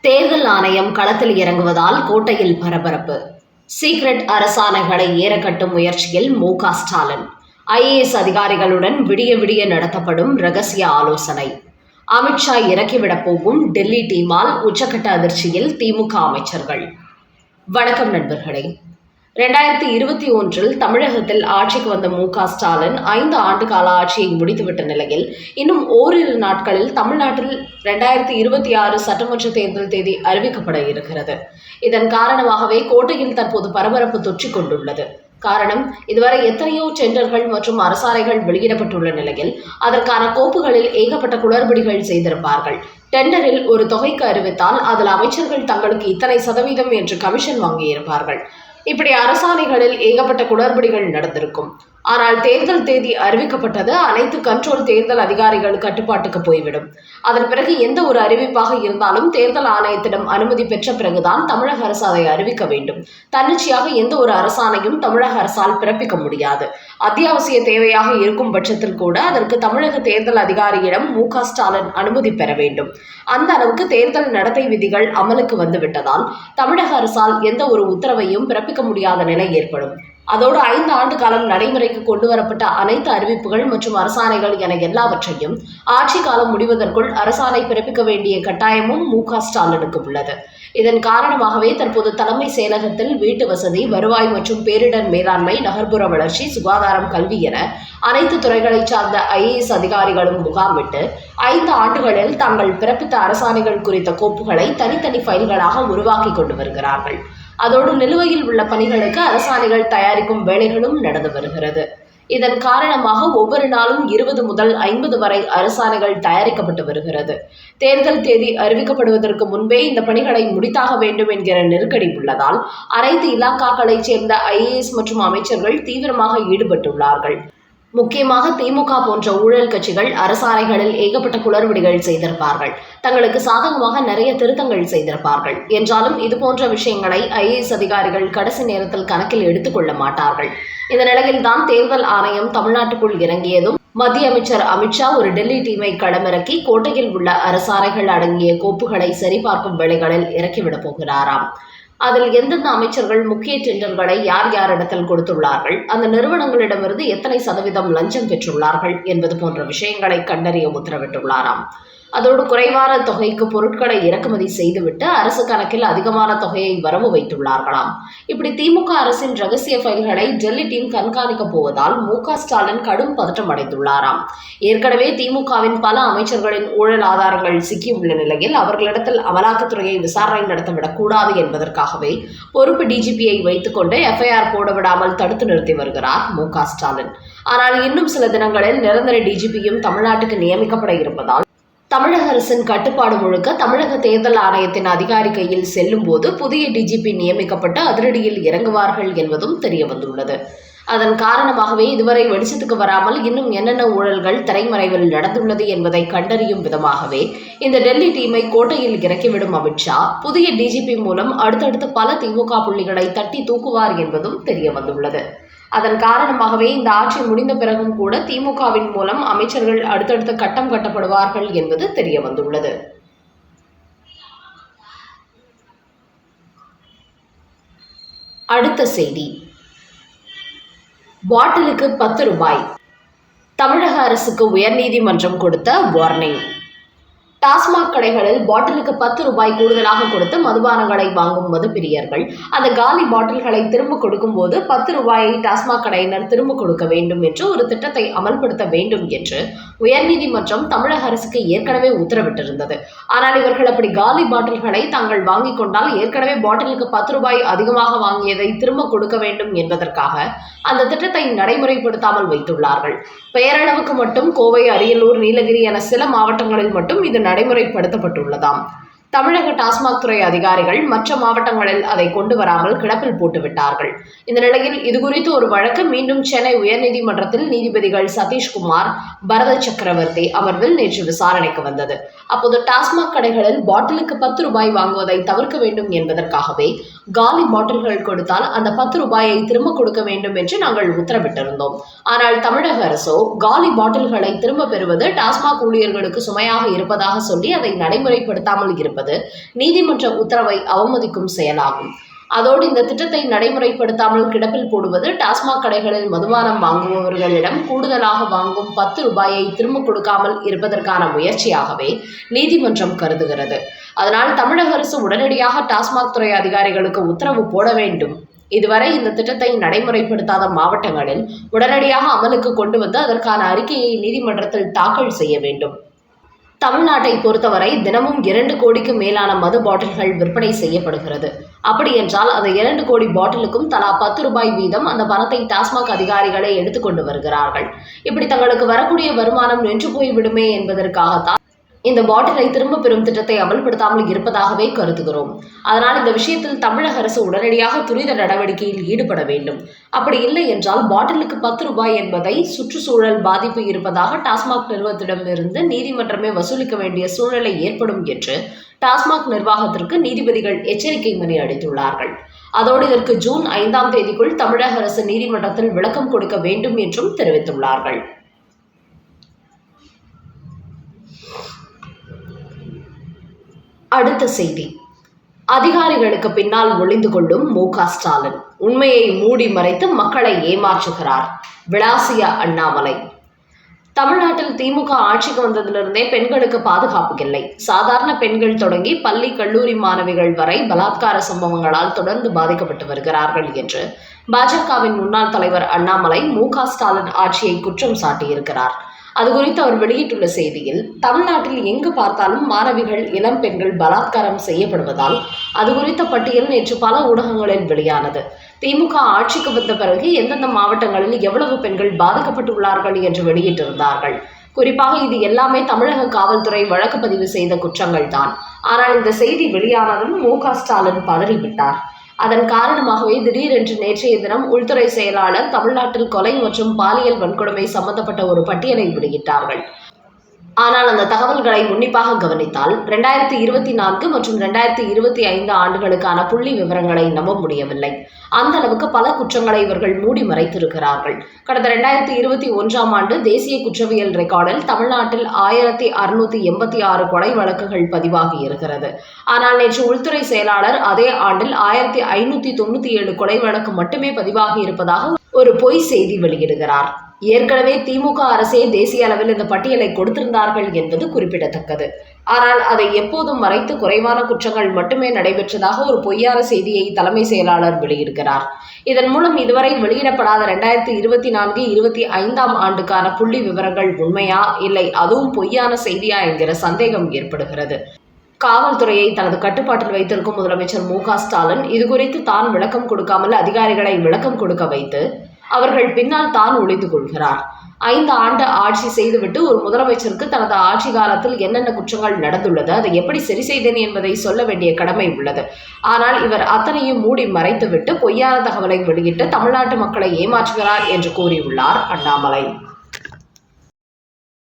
தேர்தல் ஆணையம் களத்தில் இறங்குவதால் கோட்டையில் பரபரப்பு. சீக்ரெட் அரசாணைகளை ஏறக்கட்டும் முயற்சியில் மு.க.ஸ்டாலின். ஐஏஎஸ் அதிகாரிகளுடன் விடிய விடிய நடத்தப்படும் ரகசிய ஆலோசனை. அமித்ஷா இறக்கிவிடப் போகும் டெல்லி டீமால் உச்சக்கட்ட அதிர்ச்சியில் திமுக அமைச்சர்கள். வணக்கம் நண்பர்களே. 2021 தமிழகத்தில் ஆட்சிக்கு வந்த மு.க.ஸ்டாலின் 5 ஆண்டு கால ஆட்சியை முடித்துவிட்ட நிலையில் இன்னும் ஓரிரு நாட்களில் தமிழ்நாட்டில் 2026 சட்டமன்ற தேர்தல் தேதி அறிவிக்கப்பட இருக்கிறது. இதன் காரணமாகவே கோட்டையில் தற்போது பரபரப்பு தொற்றிக் கொண்டுள்ளது. காரணம், இதுவரை எத்தனையோ டெண்டர்கள் மற்றும் அரசாணைகள் வெளியிடப்பட்டுள்ள நிலையில் அதற்கான கோப்புகளில் ஏகப்பட்ட குளறுபடிகள் செய்திருப்பார்கள். டெண்டரில் ஒரு தொகைக்கு அறிவித்தால் அதில் அமைச்சர்கள் தங்களுக்கு இத்தனை சதவீதம் என்று கமிஷன் வாங்கியிருப்பார்கள். இப்படி அரசாணைகளில் ஏகப்பட்ட குளறுபடிகள் நடந்திருக்கும். ஆனால் தேர்தல் தேதி அறிவிக்கப்பட்டது அனைத்து கண்ட்ரோல் தேர்தல் அதிகாரிகள் கட்டுப்பாட்டுக்கு போய்விடும். அதன் பிறகு எந்த ஒரு அறிவிப்பாக இருந்தாலும் தேர்தல் ஆணையத்திடம் அனுமதி பெற்ற பிறகுதான் தமிழக அரசு அதை அறிவிக்க வேண்டும். தன்னிச்சையாக எந்த ஒரு அரசாணையும் தமிழக அரசால் பிறப்பிக்க முடியாது. அத்தியாவசிய தேவையாக இருக்கும் பட்சத்தில் கூட அதற்கு தமிழக தேர்தல் அதிகாரியிடம் மு.க.ஸ்டாலின் அனுமதி பெற வேண்டும். அந்த அளவுக்கு தேர்தல் நடத்தை விதிகள் அமலுக்கு வந்துவிட்டதால் தமிழக அரசால் எந்த ஒரு உத்தரவையும் பிறப்பிக்க முடியாத நிலை ஏற்படும். அதோடு 5 ஆண்டு காலம் நடைமுறைக்கு கொண்டு வரப்பட்ட அனைத்து அறிவிப்புகள் மற்றும் அரசாணைகள் என எல்லாவற்றையும் ஆட்சி காலம் முடிவதற்குள் அரசாணை பிறப்பிக்க வேண்டிய கட்டாயமும் மு.க.ஸ்டாலினுக்கு உள்ளது. இதன் காரணமாகவே தற்போது தலைமை செயலகத்தில் வீட்டு வசதி, வருவாய் மற்றும் பேரிடர் மேலாண்மை, நகர்ப்புற வளர்ச்சி, சுகாதாரம், கல்வி என அனைத்து துறைகளை சார்ந்த ஐஏஎஸ் அதிகாரிகளும் முகாமிட்டு 5 ஆண்டுகளில் தாங்கள் பிறப்பித்த அரசாணைகள் குறித்த கோப்புகளை தனித்தனி ஃபைல்களாக உருவாக்கி கொண்டு வருகிறார்கள். அதோடு நிலுவையில் உள்ள பணிகளுக்கு அரசாணைகள் தயாரிக்கும் வேலைகளும் நடந்து வருகிறது. இதன் காரணமாக ஒவ்வொரு நாளும் 20 முதல் 50 வரை அரசாணைகள் தயாரிக்கப்பட்டு வருகிறது. தேர்தல் தேதி அறிவிக்கப்படுவதற்கு முன்பே இந்த பணிகளை முடித்தாக வேண்டும் என்கிற நெருக்கடி உள்ளதால் அனைத்து இலாக்காக்களைச் சேர்ந்த ஐஏஎஸ் மற்றும் அமைச்சர்கள் தீவிரமாக ஈடுபட்டுள்ளார்கள். முக்கியமாக திமுக போன்ற ஊழல் கட்சிகள் அரசாணைகளில் ஏகப்பட்ட குளறுபடிகள் செய்திருப்பார்கள். தங்களுக்கு சாதகமாக நிறைய திருத்தங்கள் செய்திருப்பார்கள். என்றாலும் இதுபோன்ற விஷயங்களை ஐஏஎஸ் அதிகாரிகள் கடைசி நேரத்தில் கணக்கில் எடுத்துக்கொள்ள மாட்டார்கள். இந்த நிலையில்தான் தேர்தல் ஆணையம் தமிழ்நாட்டுக்குள் இறங்கியதும் மத்திய அமைச்சர் அமித்ஷா ஒரு டெல்லி டீமை களமிறக்கி கோட்டையில் உள்ள அரசாணைகள் அடங்கிய கோப்புகளை சரிபார்க்கும் வேலைகளில் இறக்கிவிடப் போகிறாராம். அதில் எந்தெந்த அமைச்சர்கள் முக்கிய டெண்டர்களை யார் யாரிடத்தில் கொடுத்துள்ளார்கள், அந்த நிறுவனங்களிடமிருந்து எத்தனை சதவீதம் லஞ்சம் பெற்றுள்ளார்கள் என்பது போன்ற விஷயங்களை கண்டறிய உத்தரவிட்டுள்ளாராம். அதோடு குறைவான தொகைக்கு பொருட்களை இறக்குமதி செய்துவிட்டு அரசு கணக்கில் அதிகமான தொகையை வரவு வைத்துள்ளார்களாம். இப்படி திமுக அரசின் ரகசிய ஃபைல்களை டெல்லி டீம் கண்காணிக்க போவதால் மு.க.ஸ்டாலின் கடும் பதற்றம் அடைந்துள்ளாராம். ஏற்கனவே திமுகவின் பல அமைச்சர்களின் ஊழல் ஆதாரங்கள் சிக்கியுள்ள நிலையில் அவர்களிடத்தில் அமலாக்கத்துறையை விசாரணை நடத்தவிடக் கூடாது என்பதற்காகவே பொறுப்பு டிஜிபியை வைத்துக்கொண்டு எஃப்ஐஆர் போட விடாமல் தடுத்து நிறுத்தி வருகிறார் மு.க.ஸ்டாலின். ஆனால் இன்னும் சில தினங்களில் நிரந்தர டிஜிபியும் தமிழ்நாட்டுக்கு நியமிக்கப்பட இருப்பதால் தமிழக அரசின் கட்டுப்பாடு முழுக்க தமிழக தேர்தல் ஆணையத்தின் அதிகாரி கையில் செல்லும் போது புதிய டிஜிபி நியமிக்கப்பட்டு அதிரடியில் இறங்குவார்கள் என்பதும் தெரிய வந்துள்ளது. அதன் காரணமாகவே இதுவரை வெளிச்சத்துக்கு வராமல் இன்னும் என்னென்ன ஊழல்கள் திரைமறைவில் நடந்துள்ளது என்பதை கண்டறியும் விதமாகவே இந்த டெல்லி டீமை கோட்டையில் இறக்கிவிடும் அமித்ஷா புதிய டிஜிபி மூலம் அடுத்தடுத்து பல திமுக புள்ளிகளை தட்டி தூக்குவார் என்பதும் தெரிய வந்துள்ளது. அதன் காரணமாகவே இந்த ஆட்சி முடிந்த பிறகும் கூட திமுகவின் மூலம் அமைச்சர்கள் அடுத்தடுத்த கட்டம் கட்டப்படுவார்கள் என்பது தெரிய வந்துள்ளது. அடுத்த செய்தி. பாட்டிலுக்கு 10 ரூபாய். தமிழக அரசுக்கு உயர்நீதிமன்றம் கொடுத்த வார்னிங். டாஸ்மாக் கடைகளில் பாட்டிலுக்கு 10 ரூபாய் கூடுதலாக கொடுத்து மதுபானங்களை வாங்கும் மதுப்பிரியர்கள் அந்த காலி பாட்டில்களை திரும்ப கொடுக்கும் போது 10 ரூபாயை டாஸ்மாக் கடையினர் திரும்ப கொடுக்க வேண்டும் என்று ஒரு திட்டத்தை அமல்படுத்த வேண்டும் என்று உயர்நீதிமன்றம் தமிழக அரசுக்கு ஏற்கனவே உத்தரவிட்டிருந்தது. ஆனால் இவர்கள் அப்படி காலி பாட்டில்களை தாங்கள் வாங்கிக் கொண்டால் ஏற்கனவே பாட்டிலுக்கு 10 ரூபாய் அதிகமாக வாங்கியதை திரும்ப கொடுக்க வேண்டும் என்பதற்காக அந்த திட்டத்தை நடைமுறைப்படுத்தாமல் வைத்துள்ளார்கள். பெயரளவுக்கு மட்டும் கோவை, அரியலூர், நீலகிரி என சில மாவட்டங்களில் மட்டும் இது நடைமுறைப்படுத்தப்பட்டுள்ளதாம். தமிழக டாஸ்மாக் துறை அதிகாரிகள் மற்ற மாவட்டங்களில் அதை கொண்டு வராமல் கிடப்பில் போட்டுவிட்டார்கள். இந்த நிலையில் இதுகுறித்து ஒரு வழக்கு மீண்டும் சென்னை உயர்நீதிமன்றத்தில் நீதிபதிகள் சதீஷ்குமார், பரத சக்கரவர்த்தி அமர்வில் நேற்று விசாரணைக்கு வந்தது. அப்போது டாஸ்மாக் கடைகளில் பாட்டிலுக்கு 10 ரூபாய் வாங்குவதை தவிர்க்க வேண்டும் என்பதற்காகவே காலி பாட்டில்கள் கொடுத்தால் அந்த 10 ரூபாயை திரும்ப கொடுக்க வேண்டும் என்று நாங்கள் உத்தரவிட்டிருந்தோம். ஆனால் தமிழக அரசோ காலி பாட்டில்களை திரும்ப பெறுவது டாஸ்மாக் ஊழியர்களுக்கு சுமையாக இருப்பதாக சொல்லி அதை நடைமுறைப்படுத்தாமல் இருப்பது என்பது நீதிமன்ற உத்தரவை அவமதிக்கும் செயலாகும். அதோடு இந்த திட்டத்தை நடைமுறைப்படுத்தாமல் கிடப்பில் போடுவது டாஸ்மாக் கடைகளில் மதுபானம் வாங்குபவர்களிடம் கூடுதலாக வாங்கும் 10 ரூபாயை திரும்ப கொடுக்காமல் இருப்பதற்கான முயற்சியாகவே நீதிமன்றம் கருதுகிறது. அதனால் தமிழக அரசு உடனடியாக டாஸ்மாக் துறை அதிகாரிகளுக்கு உத்தரவு போட வேண்டும். இதுவரை இந்த திட்டத்தை நடைமுறைப்படுத்தாத மாவட்டங்களில் உடனடியாக அமலுக்கு கொண்டு வந்து அதற்கான அறிக்கையை நீதிமன்றத்தில் தாக்கல் செய்ய வேண்டும். தமிழ்நாட்டை பொறுத்தவரை தினமும் 2 கோடிக்கு மேலான மது பாட்டில்கள் விற்பனை செய்யப்படுகிறது. அப்படி என்றால் அந்த 2 கோடி பாட்டிலுக்கும் தலா 10 ரூபாய் வீதம் அந்த பணத்தை டாஸ்மாக் அதிகாரிகளே எடுத்துக்கொண்டு வருகிறார்கள். இப்படி தங்களுக்கு வரக்கூடிய வருமானம் நின்று போய்விடுமே என்பதற்காகத்தான் இந்த பாட்டிலை திரும்ப பெறும் திட்டத்தை அமல்படுத்தாமல் இருப்பதாகவே கருதுகிறோம். அதனால் இந்த விஷயத்தில் தமிழக அரசு உடனடியாக துரித நடவடிக்கையில் ஈடுபட வேண்டும். அப்படி இல்லை என்றால் பாட்டிலுக்கு 10 ரூபாய் என்பதை சுற்றுச்சூழல் பாதிப்பு இருப்பதாக டாஸ்மாக் நிறுவனத்திடமிருந்து நீதிமன்றமே வசூலிக்க வேண்டிய சூழ்நிலை ஏற்படும் என்று டாஸ்மாக் நிர்வாகத்திற்கு நீதிபதிகள் எச்சரிக்கை மணி அளித்துள்ளார்கள். அதோடு இதற்கு ஜூன் 5ஆம் தேதிக்குள் தமிழக அரசு நீதிமன்றத்தில் விளக்கம் கொடுக்க வேண்டும் என்றும் தெரிவித்துள்ளார்கள். அடுத்த செய்தி. அதிகாரிகளுக்கு பின்னால் ஒளிந்து கொள்ளும் மு.க. ஸ்டாலின் உண்மையை மூடி மறைத்து மக்களை ஏமாற்றுகிறார். விளாசிய அண்ணாமலை. தமிழ்நாட்டில் திமுக ஆட்சிக்கு வந்ததிலிருந்தே பெண்களுக்கு பாதுகாப்பு இல்லை. சாதாரண பெண்கள் தொடங்கி பள்ளி கல்லூரி மாணவிகள் வரை பலாத்கார சம்பவங்களால் தொடர்ந்து பாதிக்கப்பட்டு வருகிறார்கள் என்று பாஜகவின் முன்னாள் தலைவர் அண்ணாமலை மு.க. ஸ்டாலின் ஆட்சியை குற்றம் சாட்டியிருக்கிறார். அது குறித்து அவர் வெளியிட்டுள்ள செய்தியில், தமிழ்நாட்டில் எங்கு பார்த்தாலும் மாணவிகள், இளம் பெண்கள் பலாத்காரம் செய்யப்படுவதால் அது குறித்த பட்டியல் நேற்று பல ஊடகங்களில் வெளியானது. திமுக ஆட்சிக்கு வந்த பிறகு எந்தெந்த மாவட்டங்களில் எவ்வளவு பெண்கள் பாதிக்கப்பட்டுள்ளார்கள் என்று வெளியிட்டிருந்தார்கள். குறிப்பாக இது எல்லாமே தமிழக காவல்துறை வழக்கு பதிவு செய்த குற்றங்கள் தான். ஆனால் இந்த செய்தி வெளியானதும் மு.க. ஸ்டாலின் பதறிவிட்டார். அதன் காரணமாகவே திடீரென்று நேற்றைய தினம் உள்துறை செயலாளர் தமிழ்நாட்டில் கொலை மற்றும் பாலியல் வன்கொடுமை சம்பந்தப்பட்ட ஒரு பட்டியலை வெளியிட்டார்கள். ஆனால் அந்த தகவல்களை உன்னிப்பாக கவனித்தால் 2024 மற்றும் 2025 ஆண்டுகளுக்கான புள்ளி விவரங்களை நம்ப முடியவில்லை. அந்த அளவுக்கு பல குற்றங்களை இவர்கள் மூடி மறைத்திருக்கிறார்கள். கடந்த 2021ஆம் ஆண்டு தேசிய குற்றவியல் ரெக்கார்டில் தமிழ்நாட்டில் 1686 கொலை வழக்குகள் பதிவாகி இருக்கிறது. ஆனால் நேற்று உள்துறை செயலாளர் அதே ஆண்டில் 1597 கொலை வழக்கு மட்டுமே பதிவாகி இருப்பதாக ஒரு பொய் செய்தி வெளியிடுகிறார். ஏற்கனவே திமுக அரசே தேசிய அளவில் இந்த பட்டியலை கொடுத்திருந்தார்கள் என்பது குறிப்பிடத்தக்கது. ஆனால் அதை எப்போதும் மறைத்து குறைவான குற்றங்கள் மட்டுமே நடைபெற்றதாக ஒரு பொய்யான செய்தியை தலைமை செயலாளர் வெளியிடுகிறார். இதன் மூலம் இதுவரை வெளியிடப்படாத 2024-25ஆம் ஆண்டுக்கான புள்ளி விவரங்கள் உண்மையா இல்லை அதுவும் பொய்யான செய்தியா என்கிற சந்தேகம் ஏற்படுகிறது. காவல்துறையை தனது கட்டுப்பாட்டில் வைத்திருக்கும் முதலமைச்சர் மு.க. ஸ்டாலின் இதுகுறித்து தான் விளக்கம் கொடுக்காமல் அதிகாரிகளை விளக்கம் கொடுக்க வைத்து அவர்கள் பின்னால் தான் ஒளிந்து கொள்கிறார். 5 ஆண்டு ஆட்சி செய்துவிட்டு ஒரு முதலமைச்சருக்கு தனது ஆட்சி காலத்தில் என்னென்ன குற்றங்கள் நடந்துள்ளது, அதை எப்படி சரி செய்தேன் என்பதை சொல்ல வேண்டிய கடமை உள்ளது. ஆனால் இவர் அத்தனையும் மூடி மறைத்துவிட்டு பொய்யான தகவலை வெளியிட்டு தமிழ்நாட்டு மக்களை ஏமாற்றுகிறார் என்று கூறியுள்ளார் அண்ணாமலை.